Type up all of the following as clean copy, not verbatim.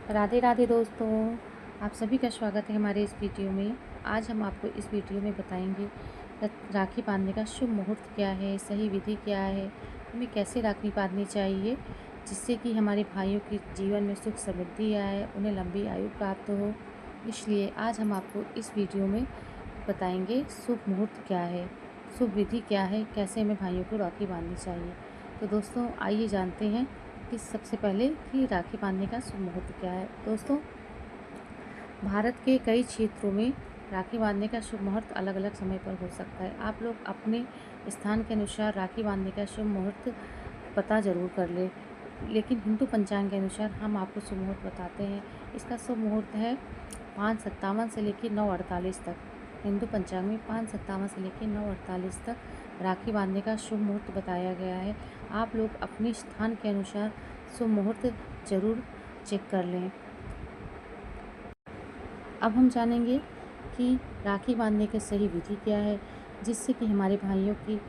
राधे राधे दोस्तों, आप सभी का स्वागत है हमारे इस वीडियो में। आज हम आपको इस वीडियो में बताएंगे राखी बांधने का शुभ मुहूर्त क्या है, सही विधि क्या है, हमें कैसे राखी बांधनी चाहिए जिससे कि हमारे भाइयों के जीवन में सुख समृद्धि आए, उन्हें लंबी आयु प्राप्त हो। इसलिए आज हम आपको इस वीडियो में बताएंगे शुभ मुहूर्त क्या है, शुभ विधि क्या है, कैसे हमें भाइयों को राखी बांधनी चाहिए। तो दोस्तों आइए जानते हैं कि सबसे पहले कि राखी बांधने का शुभ मुहूर्त क्या है। दोस्तों, भारत के कई क्षेत्रों में राखी बांधने का शुभ मुहूर्त अलग अलग समय पर हो सकता है। आप लोग अपने स्थान के अनुसार राखी बांधने का शुभ मुहूर्त पता ज़रूर कर लें, लेकिन हिंदू पंचांग के अनुसार हम आपको शुभ मुहूर्त बताते हैं। इसका शुभ मुहूर्त है 5:57 से लेकर 9:48 तक। हिंदू पंचांग में 5:57 से लेकर 9:48 तक राखी बांधने का शुभ मुहूर्त बताया गया है। आप लोग अपने स्थान के अनुसार शुभ मुहूर्त ज़रूर चेक कर लें। अब हम जानेंगे कि राखी बांधने की सही विधि क्या है जिससे कि हमारे भाइयों की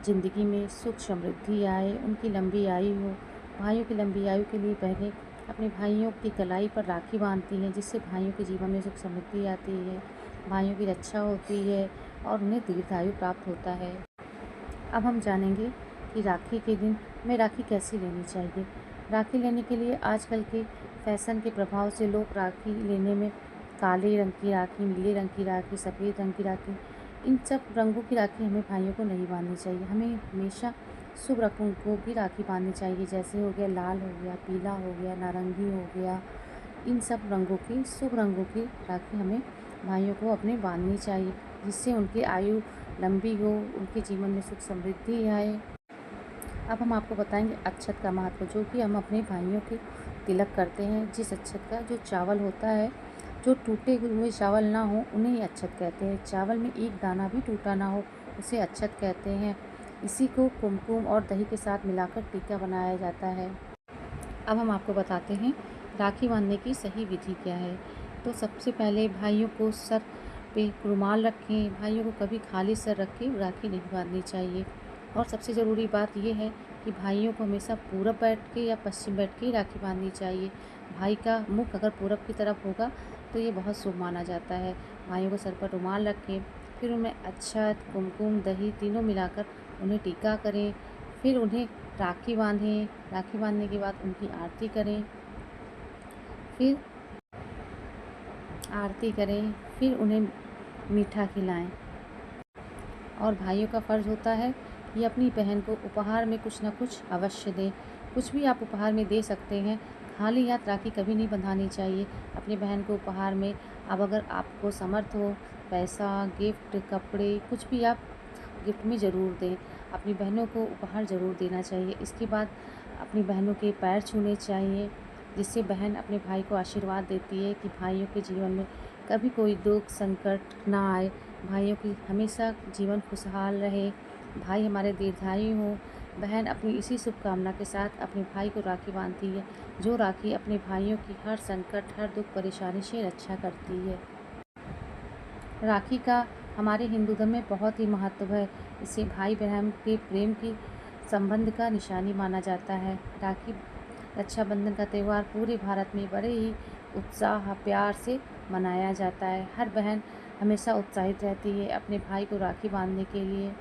ज़िंदगी में सुख समृद्धि आए, उनकी लंबी आयु हो। भाइयों की लंबी आयु के लिए बहनें अपने भाइयों की कलाई पर राखी बांधती हैं जिससे भाइयों के जीवन में सुख समृद्धि आती है, भाइयों की रक्षा होती है और उन्हें दीर्घायु प्राप्त होता है। अब हम जानेंगे कि राखी के दिन हमें राखी कैसे लेनी चाहिए। राखी लेने के लिए आजकल के फैशन के प्रभाव से लोग राखी लेने में काले रंग की राखी, नीले रंग की राखी, सफ़ेद रंग की राखी, इन सब रंगों की राखी हमें भाइयों को नहीं बांधनी चाहिए। हमें हमेशा शुभ रंगों की राखी बांधनी चाहिए, जैसे हो गया लाल, हो गया पीला, हो गया नारंगी, हो गया, इन सब रंगों की शुभ रंगों की राखी हमें भाइयों को अपने बांधनी चाहिए जिससे उनकी आयु लंबी हो, उनके जीवन में सुख समृद्धि आए। अब हम आपको बताएंगे अक्षत का महत्व, जो कि हम अपने भाइयों के तिलक करते हैं। जिस अक्षत का जो चावल होता है, जो टूटे हुए चावल ना हो उन्हें ही अक्षत कहते हैं। चावल में एक दाना भी टूटा ना हो उसे अक्षत कहते हैं। इसी को कुमकुम और दही के साथ मिलाकर टीका बनाया जाता है। अब हम आपको बताते हैं राखी बांधने की सही विधि क्या है। तो सबसे पहले भाइयों को सर पे रुमाल रखें। भाइयों को कभी खाली सर रख के राखी नहीं बांधनी चाहिए। और सबसे ज़रूरी बात यह है कि भाइयों को हमेशा पूरब बैठ के या पश्चिम बैठ के राखी बांधनी चाहिए। भाई का मुख अगर पूरब की तरफ होगा तो ये बहुत शुभ माना जाता है। भाइयों को सर पर रुमाल रखें, फिर उन्हें अक्षत, कुमकुम, दही तीनों मिलाकर उन्हें टीका करें, फिर उन्हें राखी बांधें। राखी बांधने के बाद उनकी फिर आरती करें, फिर उन्हें मीठा खिलाएं। और भाइयों का फ़र्ज़ होता है कि अपनी बहन को उपहार में कुछ ना कुछ अवश्य दें। कुछ भी आप उपहार में दे सकते हैं, खाली हाथ राखी कभी नहीं बंधानी चाहिए अपनी बहन को उपहार में। अब अगर आपको समर्थ हो, पैसा, गिफ्ट, कपड़े, कुछ भी आप गिफ्ट में ज़रूर दें। अपनी बहनों को उपहार ज़रूर देना चाहिए। इसके बाद अपनी बहनों के पैर छूने चाहिए, जिससे बहन अपने भाई को आशीर्वाद देती है कि भाइयों के जीवन में कभी कोई दुख संकट ना आए, भाइयों की हमेशा जीवन खुशहाल रहे, भाई हमारे दीर्घायु हों। बहन अपनी इसी शुभकामना के साथ अपने भाई को राखी बांधती है, जो राखी अपने भाइयों की हर संकट, हर दुख परेशानी से रक्षा करती है। राखी का हमारे हिंदू धर्म में बहुत ही महत्व है। इसे भाई बहन के प्रेम की संबंध का निशानी माना जाता है। राखी रक्षाबंधन का त्यौहार पूरे भारत में बड़े ही उत्साह प्यार से मनाया जाता है। हर बहन हमेशा उत्साहित रहती है अपने भाई को राखी बांधने के लिए,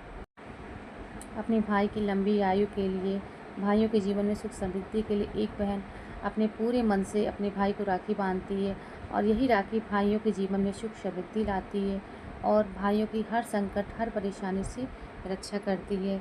अपने भाई की लंबी आयु के लिए, भाइयों के जीवन में सुख समृद्धि के लिए एक बहन अपने पूरे मन से अपने भाई को राखी बांधती है। और यही राखी भाइयों के जीवन में सुख समृद्धि लाती है और भाइयों की हर संकट, हर परेशानी से रक्षा करती है।